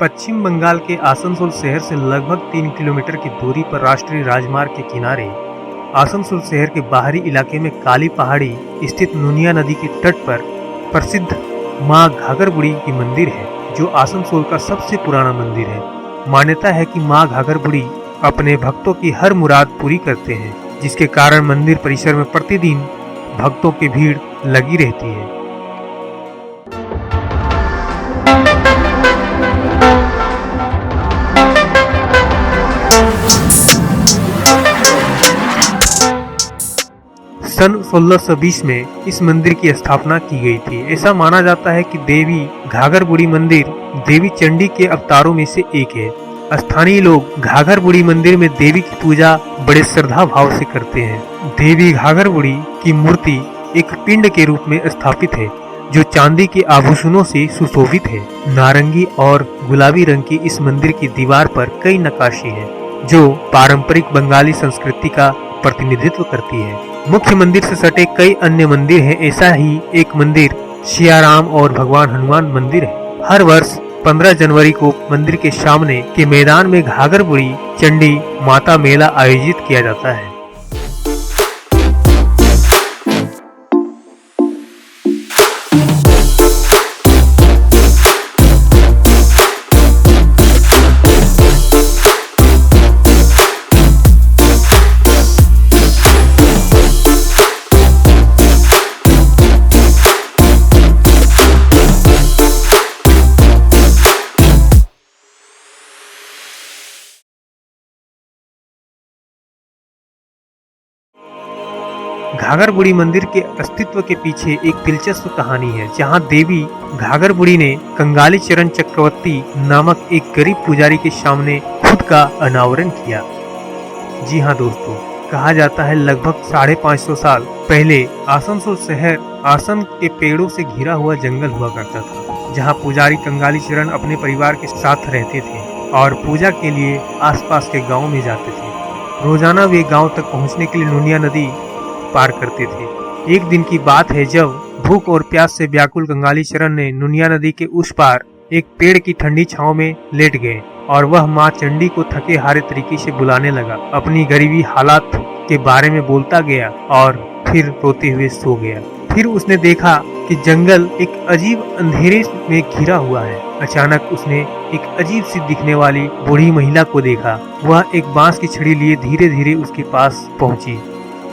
पश्चिम बंगाल के आसनसोल शहर से लगभग 3 किलोमीटर की दूरी पर राष्ट्रीय राजमार्ग के किनारे आसनसोल शहर के बाहरी इलाके में काली पहाड़ी स्थित नुनिया नदी के तट पर प्रसिद्ध मां घाघर बुढ़ी की मंदिर है, जो आसनसोल का सबसे पुराना मंदिर है। मान्यता है कि मां घाघर बुढ़ी अपने भक्तों की हर मुराद पूरी करते हैं, जिसके कारण मंदिर परिसर में प्रतिदिन भक्तों की भीड़ लगी रहती है। सन 1620 में इस मंदिर की स्थापना की गई थी। ऐसा माना जाता है कि देवी घाघर बुढ़ी मंदिर देवी चंडी के अवतारों में से एक है। स्थानीय लोग घाघर बुढ़ी मंदिर में देवी की पूजा बड़े श्रद्धा भाव से करते हैं। देवी घाघर बुढ़ी की मूर्ति एक पिंड के रूप में स्थापित है, जो चांदी के आभूषणों से सुशोभित है। नारंगी और गुलाबी रंग की इस मंदिर की दीवार पर कई नक्काशी है, जो पारंपरिक बंगाली संस्कृति का प्रतिनिधित्व करती है। मुख्य मंदिर से सटे कई अन्य मंदिर हैं। ऐसा ही एक मंदिर सियाराम और भगवान हनुमान मंदिर है। हर वर्ष 15 जनवरी को मंदिर के सामने के मैदान में घाघर बुढ़ी चंडी माता मेला आयोजित किया जाता है। घाघर बुढ़ी मंदिर के अस्तित्व के पीछे एक दिलचस्प कहानी है, जहां देवी घाघर बुढ़ी ने कंगाली चरण चक्रवर्ती नामक एक गरीब पुजारी के सामने खुद का अनावरण किया। जी हाँ दोस्तों, कहा जाता है लगभग 550 साल पहले आसनसोल शहर आसन के पेड़ों से घिरा हुआ जंगल हुआ करता था, जहाँ पुजारी कंगाली चरण अपने परिवार के साथ रहते थे और पूजा के लिए आसपास के गाँव में जाते थे। रोजाना वे गाँव तक पहुँचने के लिए नुनिया नदी पार करते थे। एक दिन की बात है जब भूख और प्यास से व्याकुल कंगाली चरण ने नुनिया नदी के उस पार एक पेड़ की ठंडी छांव में लेट गए और वह मां चंडी को थके हारे तरीके से बुलाने लगा। अपनी गरीबी हालात के बारे में बोलता गया और फिर रोते हुए सो गया। फिर उसने देखा कि जंगल एक अजीब अंधेरे में घिरा हुआ है। अचानक उसने एक अजीब सी दिखने वाली बूढ़ी महिला को देखा। वह एक बांस की छड़ी लिए धीरे धीरे उसके पास पहुंची।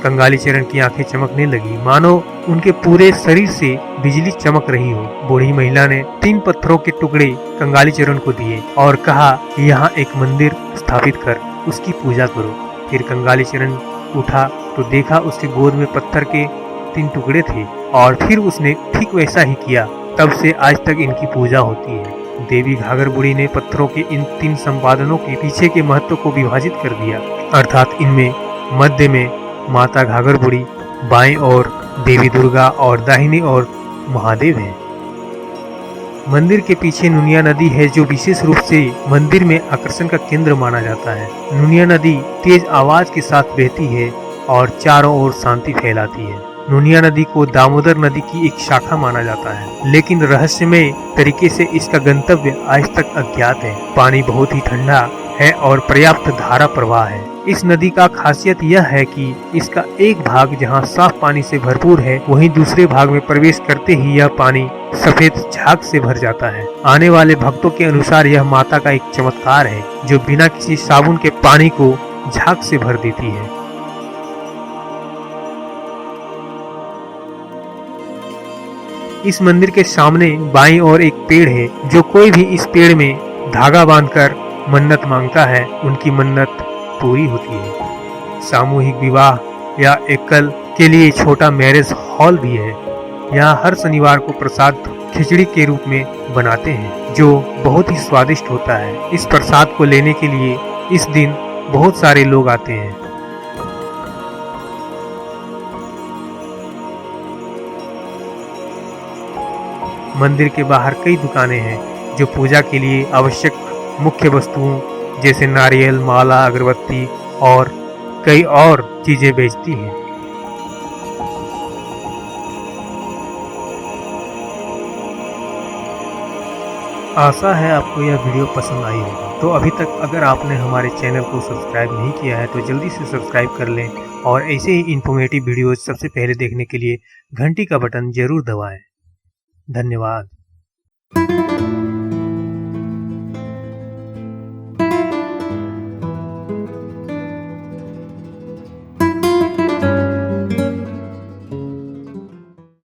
कंगाली चरण की आंखें चमकने लगी, मानो उनके पूरे शरीर से बिजली चमक रही हो। बूढ़ी महिला ने 3 पत्थरों के टुकड़े कंगाली चरण को दिए और कहा, यहाँ एक मंदिर स्थापित कर उसकी पूजा करो। फिर कंगाली चरण उठा तो देखा उसके गोद में पत्थर के 3 टुकड़े थे और फिर उसने ठीक वैसा ही किया। तब से आज तक इनकी पूजा होती है। देवी घाघर बुढ़ी ने पत्थरों के इन 3 संपादनों के पीछे के महत्व को विभाजित कर दिया, अर्थात इनमें मध्य में माता घाघर बुढ़ी, बाएं ओर देवी दुर्गा और दाहिनी ओर महादेव है। मंदिर के पीछे नुनिया नदी है, जो विशेष रूप से मंदिर में आकर्षण का केंद्र माना जाता है। नुनिया नदी तेज आवाज के साथ बहती है और चारों ओर शांति फैलाती है। नुनिया नदी को दामोदर नदी की एक शाखा माना जाता है, लेकिन रहस्यमय तरीके से इसका गंतव्य आज तक अज्ञात है। पानी बहुत ही ठंडा है और पर्याप्त धारा प्रवाह है। इस नदी का खासियत यह है कि इसका एक भाग जहां साफ पानी से भरपूर है, वहीं दूसरे भाग में प्रवेश करते ही यह पानी सफेद झाग से भर जाता है। आने वाले भक्तों के अनुसार यह माता का एक चमत्कार है, जो बिना किसी साबुन के पानी को झाग से भर देती है। इस मंदिर के सामने बाईं ओर एक पेड़ है, जो कोई भी इस पेड़ में धागा बांधकर मन्नत मांगता है, उनकी मन्नत पूरी होती है। सामूहिक विवाह या एकल के लिए छोटा मैरिज हॉल भी है। यहाँ हर शनिवार को प्रसाद खिचड़ी के रूप में बनाते हैं, जो बहुत ही स्वादिष्ट होता है। इस प्रसाद को लेने के लिए इस दिन बहुत सारे लोग आते हैं। मंदिर के बाहर कई दुकानें हैं, जो पूजा के लिए आवश्यक मुख्य वस्तुओं जैसे नारियल, माला, अगरबत्ती और कई और चीजें बेचती हैं। आशा है आपको यह वीडियो पसंद आई होगी। तो अभी तक अगर आपने हमारे चैनल को सब्सक्राइब नहीं किया है तो जल्दी से सब्सक्राइब कर लें और ऐसे ही इन्फॉर्मेटिव वीडियोज सबसे पहले देखने के लिए घंटी का बटन जरूर दबाएं। धन्यवाद।